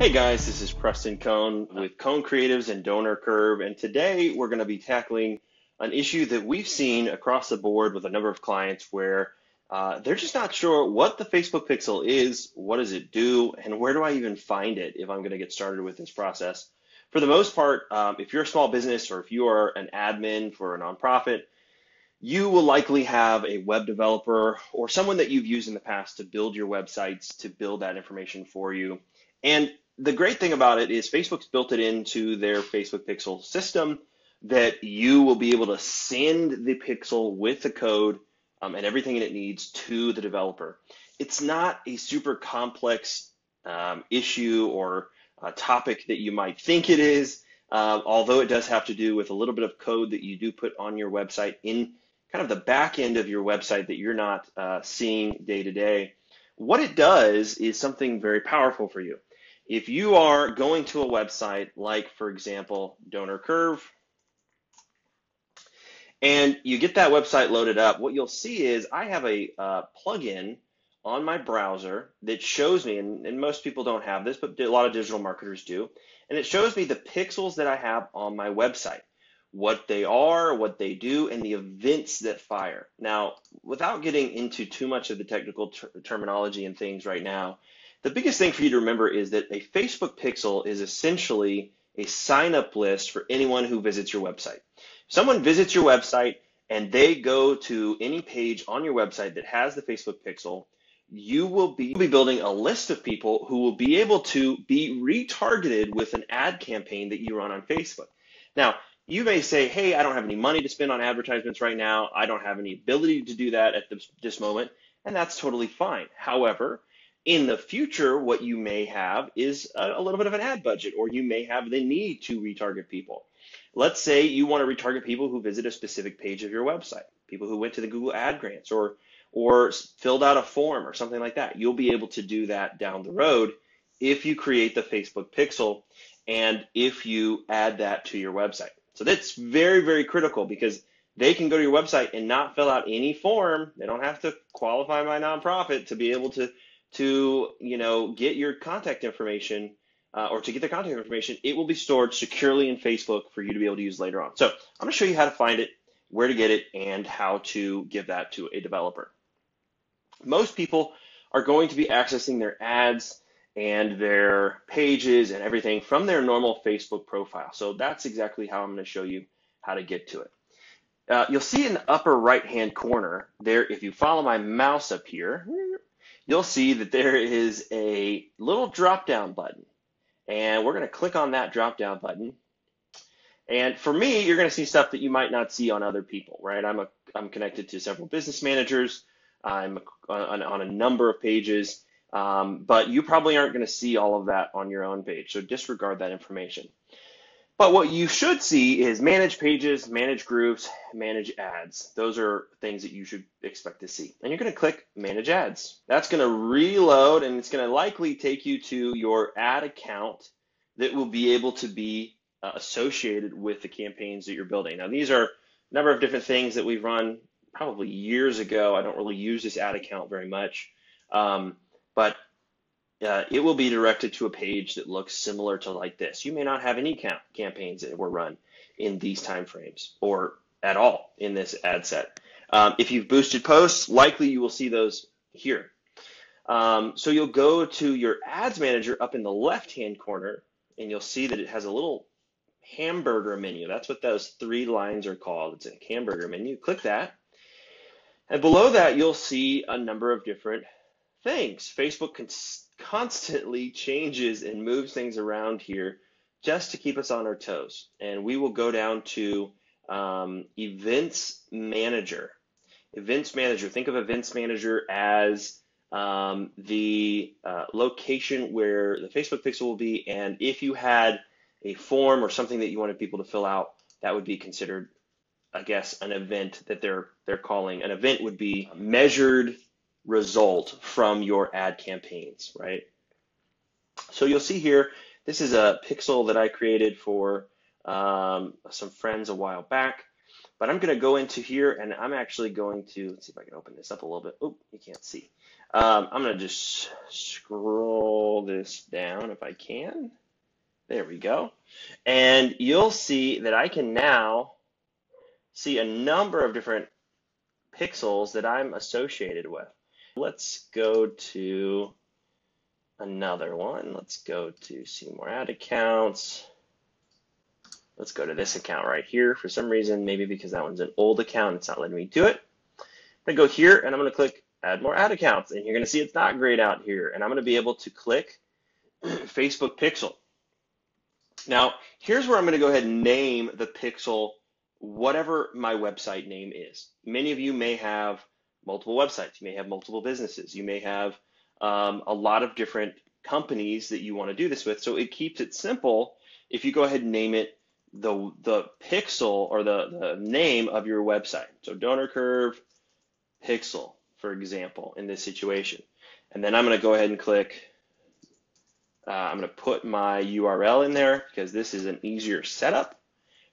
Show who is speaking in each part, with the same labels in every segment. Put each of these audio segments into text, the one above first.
Speaker 1: Hey guys, this is Preston Cohn with Cohn Creatives and Donor Curve, and today we're going to be tackling an issue that we've seen across the board with a number of clients where they're just not sure what the Facebook Pixel is, what does it do, and where do I even find it if I'm going to get started with this process. For the most part, if you're a small business or if you are an admin for a nonprofit, you will likely have a web developer or someone that you've used in the past to build your websites, to build that information for you. And the great thing about it is Facebook's built it into their Facebook Pixel system that you will be able to send the pixel with the code and everything it needs to the developer. It's not a super complex issue or a topic that you might think it is, although it does have to do with a little bit of code that you do put on your website in kind of the back end of your website that you're not seeing day to day. What it does is something very powerful for you. If you are going to a website like, for example, Donor Curve, and you get that website loaded up, what you'll see is I have a plugin on my browser that shows me, and most people don't have this, but a lot of digital marketers do, and it shows me the pixels that I have on my website, what they are, what they do, and the events that fire. Now, without getting into too much of the technical terminology and things right now, the biggest thing for you to remember is that a Facebook pixel is essentially a sign-up list for anyone who visits your website. If someone visits your website and they go to any page on your website that has the Facebook pixel, you will be building a list of people who will be able to be retargeted with an ad campaign that you run on Facebook. Now, you may say, hey, I don't have any money to spend on advertisements right now. I don't have any ability to do that at this moment, and that's totally fine. However, in the future, what you may have is a little bit of an ad budget, or you may have the need to retarget people. Let's say you want to retarget people who visit a specific page of your website, people who went to the Google Ad Grants or filled out a form or something like that. You'll be able to do that down the road if you create the Facebook pixel and if you add that to your website. So that's very, very critical because they can go to your website and not fill out any form. They don't have to qualify my nonprofit to be able to get your contact information or to get the contact information. It will be stored securely in Facebook for you to be able to use later on. So I'm going to show you how to find it, where to get it, and how to give that to a developer. Most people are going to be accessing their ads and their pages and everything from their normal Facebook profile. So that's exactly how I'm going to show you how to get to it. You'll see in the upper right-hand corner there, if you follow my mouse up here, you'll see that there is a little drop-down button. And we're going to click on that drop-down button. And for me, you're going to see stuff that you might not see on other people, right? I'm connected to several business managers. I'm on a number of pages, but you probably aren't going to see all of that on your own page. So disregard that information. But what you should see is manage pages, manage groups, manage ads. Those are things that you should expect to see. And you're going to click manage ads. That's going to reload and it's going to likely take you to your ad account that will be able to be associated with the campaigns that you're building. Now, these are a number of different things that we've run probably years ago. I don't really use this ad account very much, but it will be directed to a page that looks similar to like this. You may not have any campaigns that were run in these timeframes or at all in this ad set. If you've boosted posts, likely you will see those here. So you'll go to your ads manager up in the left-hand corner, and you'll see that it has a little hamburger menu. That's what those three lines are called. It's a hamburger menu. Click that. And below that, you'll see a number of different things. Facebook constantly changes and moves things around here just to keep us on our toes. And we will go down to Events Manager. Events Manager, think of Events Manager as the location where the Facebook pixel will be. And if you had a form or something that you wanted people to fill out, that would be considered, I guess, an event that they're calling. An event would be measured result from your ad campaigns, right? So you'll see here, this is a pixel that I created for some friends a while back, but I'm going to go into here and I'm actually going to, let's see if I can open this up a little bit. Oh, you can't see. I'm going to just scroll scroll this down if I can. There we go. And you'll see that I can now see a number of different pixels that I'm associated with. Let's go to another one. Let's go to see more ad accounts. Let's go to this account right here. For some reason, maybe because that one's an old account, it's not letting me do it. I'm gonna go here and I'm gonna click add more ad accounts, and you're gonna see it's not grayed out here. And I'm gonna be able to click Facebook Pixel. Now, here's where I'm gonna go ahead and name the pixel whatever my website name is. Many of you may have multiple websites, you may have multiple businesses, you may have a lot of different companies that you want to do this with. So it keeps it simple if you go ahead and name it the pixel or the name of your website. So Donor Curve Pixel, for example, in this situation. And then I'm going to go ahead and click, I'm going to put my URL in there because this is an easier setup.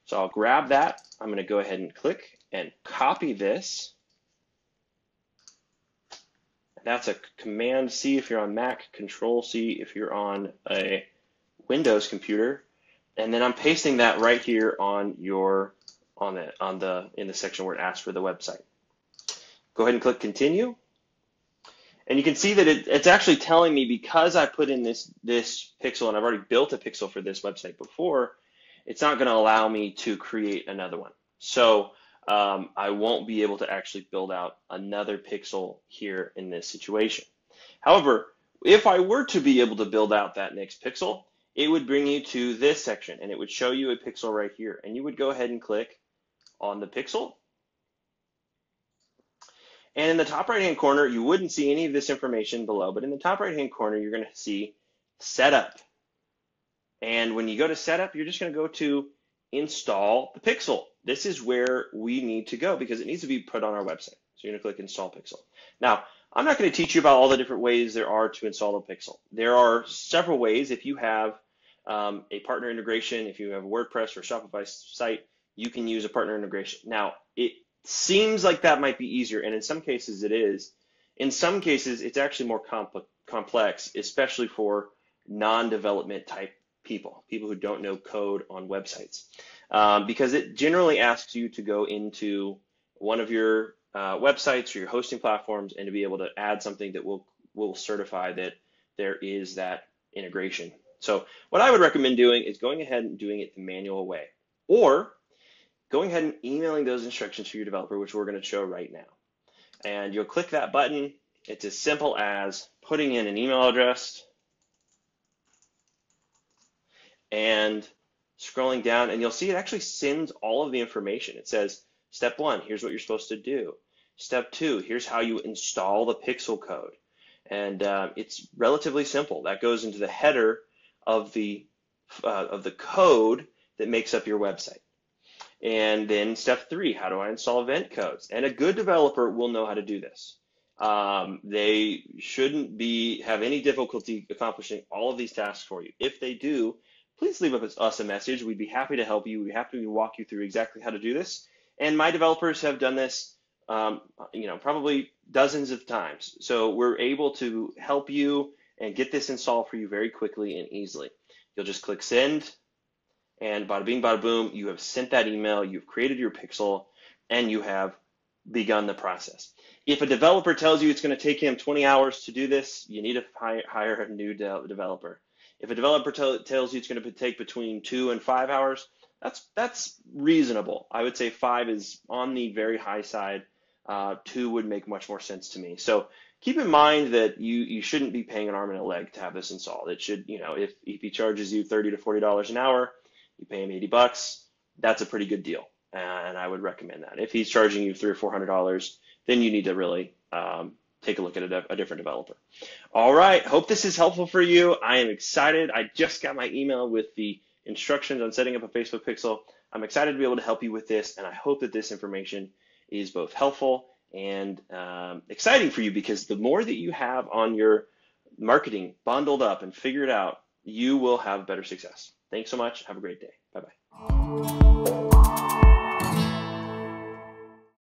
Speaker 1: So I'll grab that. I'm going to go ahead and click and copy this. That's a Command C if you're on Mac, Control C if you're on a Windows computer. And then I'm pasting that right here on your in the section where it asks for the website. Go ahead and click continue. And you can see that it's actually telling me, because I put in this pixel and I've already built a pixel for this website before, it's not going to allow me to create another one. So I won't be able to actually build out another pixel here in this situation. However, if I were to be able to build out that next pixel, it would bring you to this section and it would show you a pixel right here. And you would go ahead and click on the pixel. And in the top right-hand corner, you wouldn't see any of this information below, but in the top right-hand corner, you're going to see Setup. And when you go to Setup, you're just going to go to Install the Pixel. This is where we need to go because it needs to be put on our website. So you're going to click Install Pixel. Now, I'm not going to teach you about all the different ways there are to install a pixel. There are several ways. If you have a partner integration, if you have a WordPress or Shopify site, you can use a partner integration. Now, it seems like that might be easier, and in some cases it is. In some cases, it's actually more complex, especially for non-development type people who don't know code on websites, because it generally asks you to go into one of your websites or your hosting platforms and to be able to add something that will certify that there is that integration. So what I would recommend doing is going ahead and doing it the manual way, or going ahead and emailing those instructions to your developer, which we're going to show right now. And you'll click that button. It's as simple as putting in an email address and scrolling down, and you'll see it actually sends all of the information. It says, step 1, here's what you're supposed to do. Step 2, here's how you install the pixel code. And it's relatively simple. That goes into the header of the code that makes up your website. And then step 3, how do I install event codes? And a good developer will know how to do this. They shouldn't have any difficulty accomplishing all of these tasks for you. If they do, please leave us a message. We'd be happy to help you. We'd be happy to walk you through exactly how to do this. And my developers have done this, probably dozens of times. So we're able to help you and get this installed for you very quickly and easily. You'll just click send, and bada bing, bada boom, you have sent that email, you've created your pixel, and you have begun the process. If a developer tells you it's going to take him 20 hours to do this, you need to hire a new developer. If a developer tells you it's going to take between 2 and 5 hours, that's reasonable. I would say 5 is on the very high side. 2 would make much more sense to me. So keep in mind that you shouldn't be paying an arm and a leg to have this installed. It should, if he charges you $30 to $40 an hour, you pay him $80, that's a pretty good deal. And I would recommend that. If he's charging you $300 or $400, then you need to really take a look at a different developer. All right, hope this is helpful for you. I am excited. I just got my email with the instructions on setting up a Facebook pixel. I'm excited to be able to help you with this, and I hope that this information is both helpful and exciting for you, because the more that you have on your marketing bundled up and figured out, you will have better success. Thanks so much. Have a great day. Bye-bye.